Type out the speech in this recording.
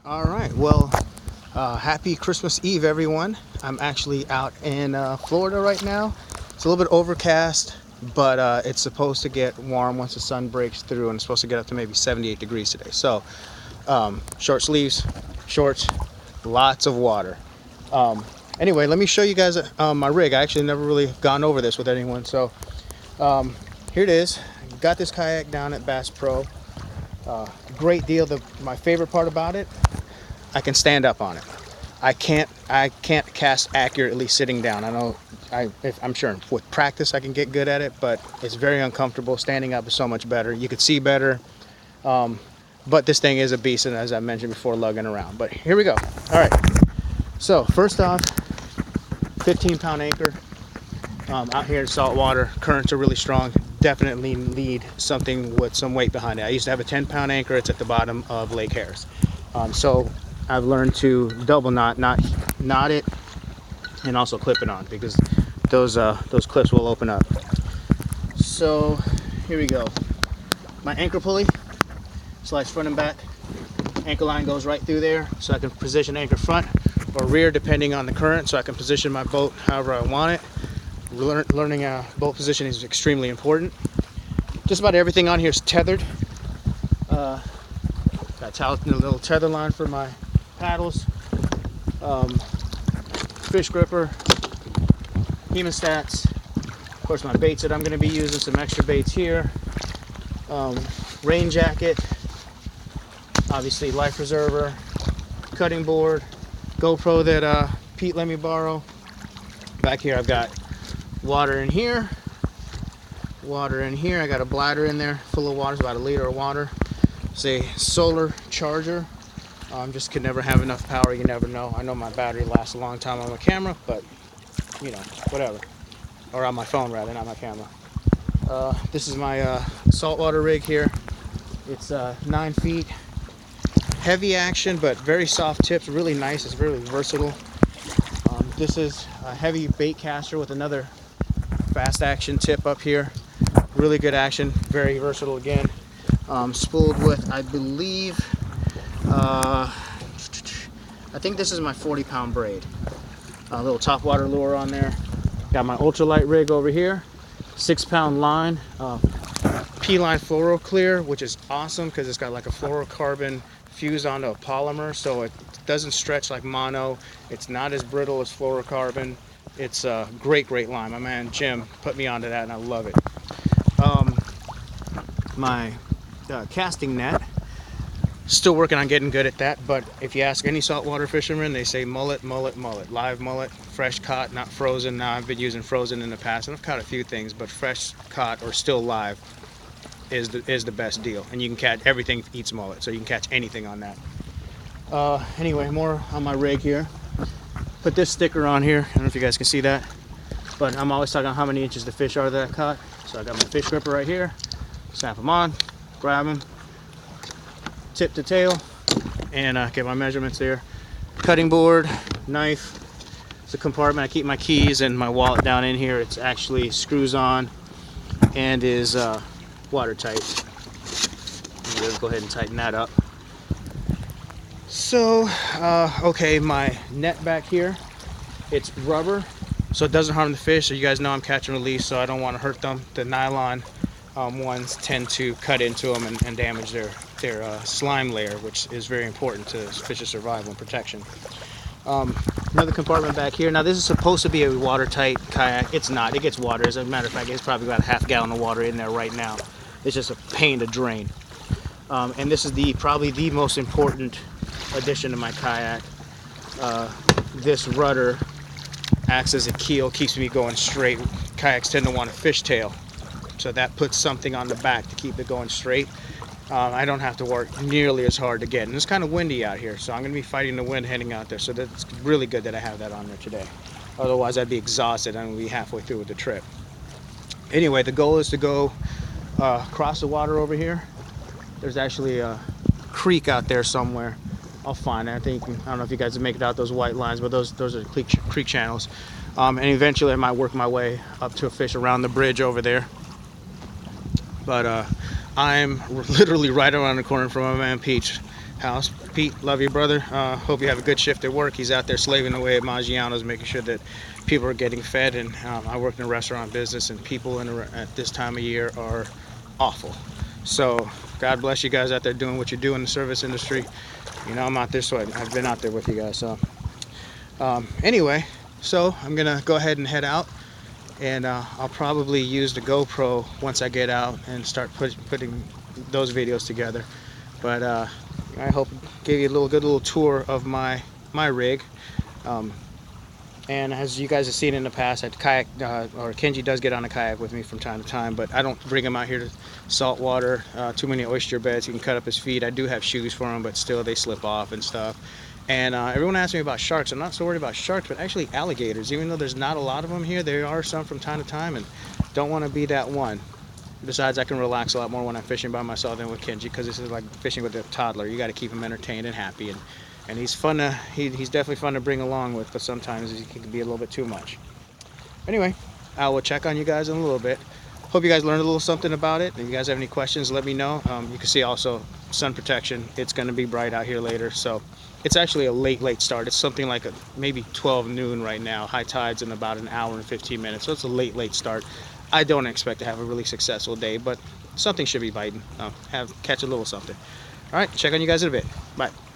All right, well, happy Christmas Eve, everyone. I'm actually out in Florida right now. It's a little bit overcast, but it's supposed to get warm once the sun breaks through, and it's supposed to get up to maybe 78 degrees today. So, short sleeves, shorts, lots of water. Um, anyway, let me show you guys my rig. I actually never really gone over this with anyone, so here it is. Got this kayak down at Bass Pro. Great deal. My favorite part about it, I can stand up on it. I can't cast accurately sitting down. I know I'm sure with practice I can get good at it, but it's very uncomfortable. Standing up is so much better. You could see better. But this thing is a beast, and as I mentioned before, lugging around. But here we go. All right. So first off, 15-pound anchor. Out here in saltwater, currents are really strong. Definitely need something with some weight behind it. I used to have a 10-pound anchor. It's at the bottom of Lake Harris. So I've learned to double knot it, and also clip it on, because those clips will open up. So here we go. My anchor pulley slides front and back. Anchor line goes right through there, so I can position anchor front or rear depending on the current, so I can position my boat however I want it. Learning boat position is extremely important. Just about everything on here is tethered. Got a little tether line for my paddles, fish gripper, hemostats, of course my baits that I'm going to be using, some extra baits here, rain jacket, obviously life preserver, cutting board, GoPro that Pete let me borrow. Back here I've got water in here, I got a bladder in there full of water. It's about 1 liter of water. It's a solar charger. Just could never have enough power. You never know. I know my battery lasts a long time on my camera, but you know, whatever. Or on my phone rather, not my camera. This is my saltwater rig here. It's 9 feet. Heavy action, but very soft tips. Really nice. It's really versatile. This is a heavy bait caster with another fast action tip up here. Really good action. Very versatile again. Spooled with, I believe, I think this is my 40-pound braid. A little topwater lure on there. Got my ultralight rig over here. 6-pound line. P-line fluoro clear, which is awesome because it's got like a fluorocarbon fused onto a polymer, so it doesn't stretch like mono. It's not as brittle as fluorocarbon. It's a great line. My man Jim put me onto that, and I love it. My casting net, still working on getting good at that, but if you ask any saltwater fisherman, they say mullet, live mullet, fresh caught, not frozen. Now I've been using frozen in the past, and I've caught a few things, but fresh caught or still live is the best deal, and you can catch everything. Eats mullet, so you can catch anything on that. Anyway, more on my rig here. Put this sticker on here. I don't know if you guys can see that, but I'm always talking about how many inches the fish are that I caught. So I got my fish gripper right here. Snap them on, grab them, tip to tail, and get my measurements there. Cutting board, knife. It's a compartment. I keep my keys and my wallet down in here. It's actually screws on and is watertight. Let's go ahead and tighten that up. So, okay, my net back here, it's rubber, so it doesn't harm the fish. So you guys know I'm catch and release, so I don't want to hurt them. The nylon ones tend to cut into them and damage their slime layer, which is very important to fish's survival and protection. Another compartment back here. Now this is supposed to be a watertight kayak. It's not. It gets water. As a matter of fact, it's probably about a half gallon of water in there right now. It's just a pain to drain. And this is probably the most important addition to my kayak. This rudder acts as a keel, keeps me going straight. Kayaks tend to want a fishtail, so that puts something on the back to keep it going straight. I don't have to work nearly as hard to get, and it's kind of windy out here, so I'm going to be fighting the wind heading out there, so that's really good that I have that on there today. Otherwise I'd be exhausted and I'd be halfway through with the trip. Anyway, the goal is to go across the water over here. There's actually a creek out there somewhere. I'll find it. I don't know if you guys can make it out, those white lines, but those are creek channels. And eventually I might work my way up to a fish around the bridge over there. But I'm literally right around the corner from my man Pete's house. Pete, love you, brother. Hope you have a good shift at work. He's out there slaving away at Maggiano's, making sure that people are getting fed. And I work in a restaurant business, and people at this time of year are awful. So God bless you guys out there doing what you do in the service industry. You know, I'm out there sweating. I've been out there with you guys. So anyway, so I'm gonna go ahead and head out, and I'll probably use the GoPro once I get out and start putting those videos together. But I hope gave you a good little tour of my rig. And as you guys have seen in the past, I'd kayak, or Kenji does get on a kayak with me from time to time, but I don't bring him out here to salt water, too many oyster beds. He can cut up his feet. I do have shoes for him, but still they slip off and stuff. And everyone asks me about sharks. I'm not so worried about sharks, but actually alligators. Even though there's not a lot of them here, there are some from time to time, and don't want to be that one. Besides, I can relax a lot more when I'm fishing by myself than with Kenji, because this is like fishing with a toddler. You got to keep him entertained and happy, and he's fun to he's definitely fun to bring along with, but sometimes he can be a little bit too much. Anyway, I will check on you guys in a little bit. Hope you guys learned a little something about it. If you guys have any questions, let me know. You can see also sun protection. It's going to be bright out here later, so it's actually a late start. It's something like maybe 12 noon right now. High tide's in about an hour and 15 minutes, so it's a late start. I don't expect to have a really successful day, but something should be biting. Catch a little something. All right, check on you guys in a bit. Bye.